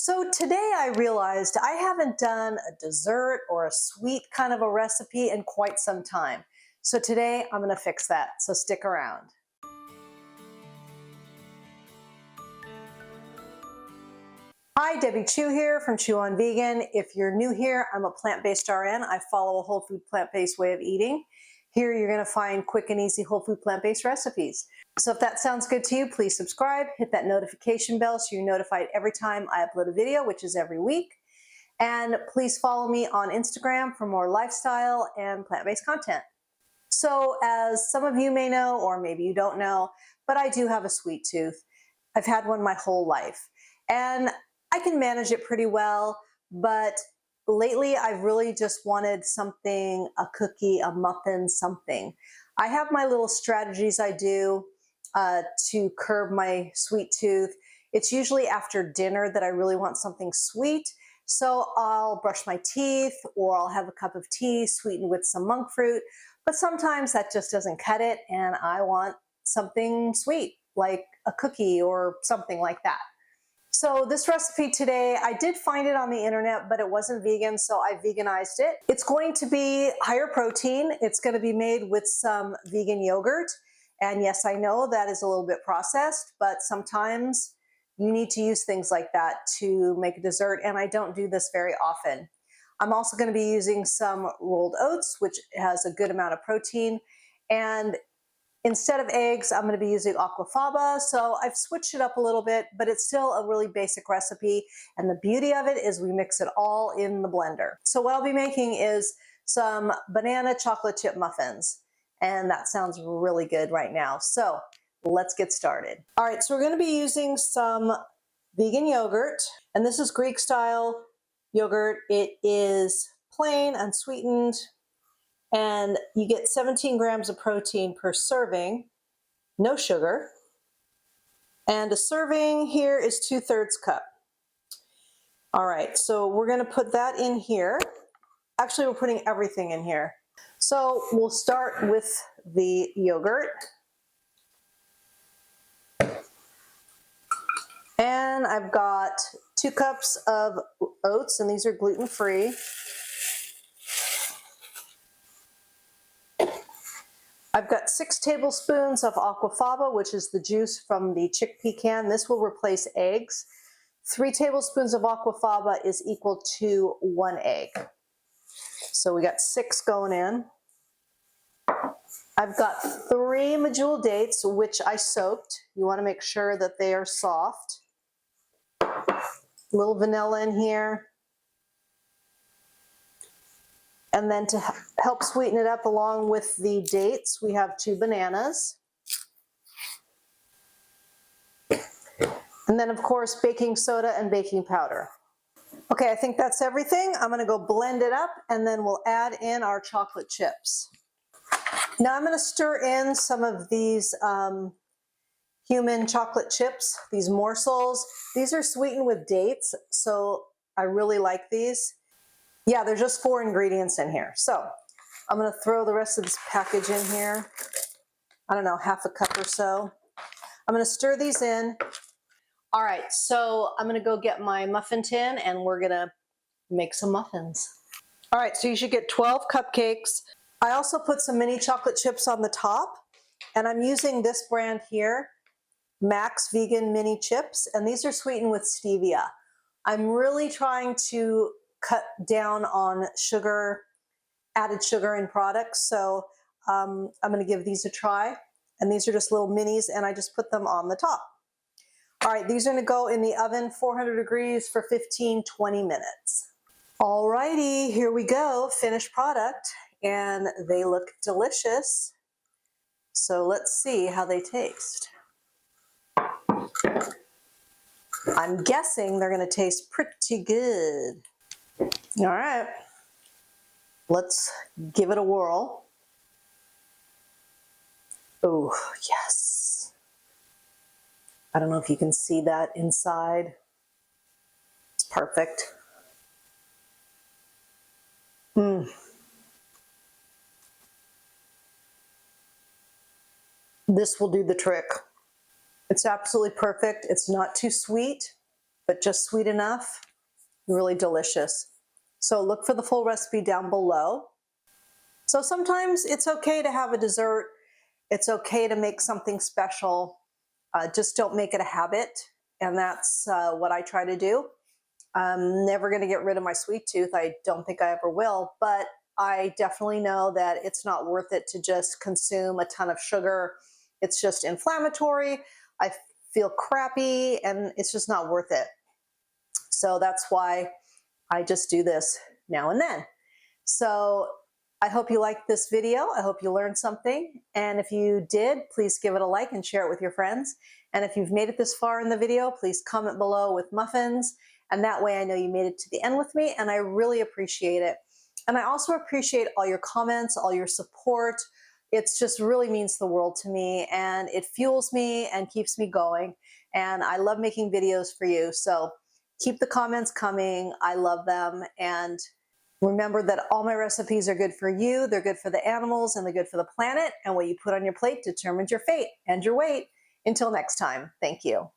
So today I realized I haven't done a dessert or a sweet kind of a recipe in quite some time. So today I'm going to fix that, so stick around. Hi, Debbie Chu here from Chew on Vegan. If you're new here, I'm a plant-based RN. I follow a whole food plant-based way of eating. Here you're going to find quick and easy whole food plant-based recipes. So if that sounds good to you, please subscribe, hit that notification bell so you're notified every time I upload a video, which is every week. And please follow me on Instagram for more lifestyle and plant-based content. So as some of you may know, or maybe you don't know, but I do have a sweet tooth. I've had one my whole life. And I can manage it pretty well, but lately I've really just wanted something, a cookie, a muffin, something. I have my little strategies I do to curb my sweet tooth. It's usually after dinner that I really want something sweet. So I'll brush my teeth or I'll have a cup of tea sweetened with some monk fruit. But sometimes that just doesn't cut it and I want something sweet like a cookie or something like that. So this recipe today, I did find it on the internet, but it wasn't vegan, so I veganized it. It's going to be higher protein. It's going to be made with some vegan yogurt. And yes, I know that is a little bit processed, but sometimes you need to use things like that to make a dessert, and I don't do this very often. I'm also going to be using some rolled oats, which has a good amount of protein, and instead of eggs, I'm going to be using aqua faba, so I've switched it up a little bit, but it's still a really basic recipe, and the beauty of it is we mix it all in the blender. So what I'll be making is some banana chocolate chip muffins, and that sounds really good right now. So let's get started. All right, so we're going to be using some vegan yogurt, and this is Greek style yogurt. It is plain, unsweetened, and you get 17 grams of protein per serving, no sugar. And a serving here is 2/3 cup. All right, so we're going to put that in here. Actually, we're putting everything in here. So we'll start with the yogurt. And I've got 2 cups of oats, and these are gluten-free. I've got 6 tablespoons of aqua faba, which is the juice from the chickpea can. This will replace eggs. 3 tablespoons of aqua faba is equal to 1 egg. So we got 6 going in. I've got 3 medjool dates, which I soaked. You want to make sure that they are soft. A little vanilla in here. And then to help sweeten it up along with the dates, we have 2 bananas. And then of course, baking soda and baking powder. Okay, I think that's everything. I'm gonna go blend it up and then we'll add in our chocolate chips. Now I'm gonna stir in some of these human chocolate chips, these morsels. These are sweetened with dates, so I really like these. Yeah, there's just 4 ingredients in here. So I'm gonna throw the rest of this package in here. I don't know, half a cup or so. I'm gonna stir these in. All right, so I'm gonna go get my muffin tin and we're gonna make some muffins. All right, so you should get 12 cupcakes. I also put some mini chocolate chips on the top, and I'm using this brand here, Max Vegan Mini Chips, and these are sweetened with stevia. I'm really trying to cut down on sugar, added sugar in products, so I'm gonna give these a try. And these are just little minis, and I just put them on the top. All right, these are gonna go in the oven, 400 degrees for 15-20 minutes. All righty, here we go, finished product, and they look delicious. So let's see how they taste. I'm guessing they're gonna taste pretty good. All right, let's give it a whirl. Oh, yes. I don't know if you can see that inside. It's perfect. This will do the trick. It's absolutely perfect. It's not too sweet. but just sweet enough, really delicious. So look for the full recipe down below. So sometimes it's okay to have a dessert. It's okay to make something special. Just don't make it a habit. And that's what I try to do. I'm never going to get rid of my sweet tooth. I don't think I ever will, but I definitely know that it's not worth it to just consume a ton of sugar. It's just inflammatory. I feel crappy and it's just not worth it. So that's why I just do this now and then. So I hope you liked this video. I hope you learned something. And if you did, please give it a like and share it with your friends. And if you've made it this far in the video, please comment below with muffins. And that way I know you made it to the end with me, and I really appreciate it. And I also appreciate all your comments, all your support. It just really means the world to me, and it fuels me and keeps me going. And I love making videos for you. So keep the comments coming. I love them. And remember that all my recipes are good for you. They're good for the animals and they're good for the planet. And what you put on your plate determines your fate and your weight. Until next time, thank you.